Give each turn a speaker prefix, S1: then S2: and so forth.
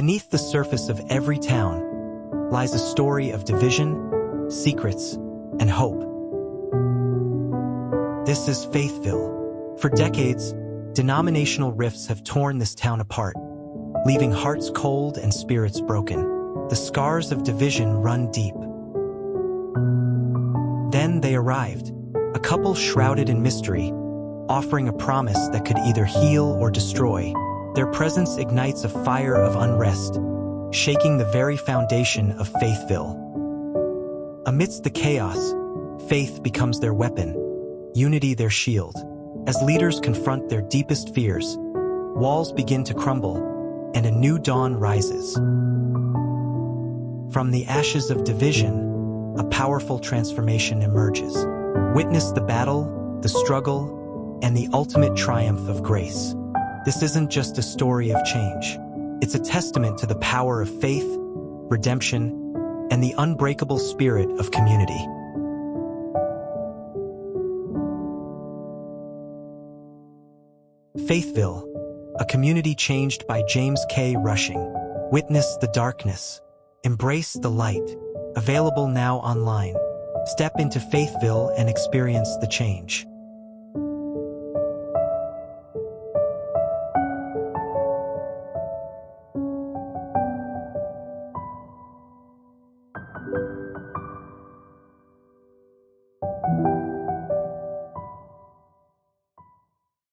S1: Beneath the surface of every town lies a story of division, secrets, and hope. This is Faithville. For decades, denominational rifts have torn this town apart, leaving hearts cold and spirits broken. The scars of division run deep. Then they arrived, a couple shrouded in mystery, offering a promise that could either heal or destroy. Their presence ignites a fire of unrest, shaking the very foundation of Faithville. Amidst the chaos, faith becomes their weapon, unity their shield. As leaders confront their deepest fears, walls begin to crumble, and a new dawn rises. From the ashes of division, a powerful transformation emerges. Witness the battle, the struggle, and the ultimate triumph of grace. This isn't just a story of change. It's a testament to the power of faith, redemption, and the unbreakable spirit of community. Faithville, a community changed by James K. Rushing. Witness the darkness. Embrace the light. Available now online. Step into Faithville and experience the change.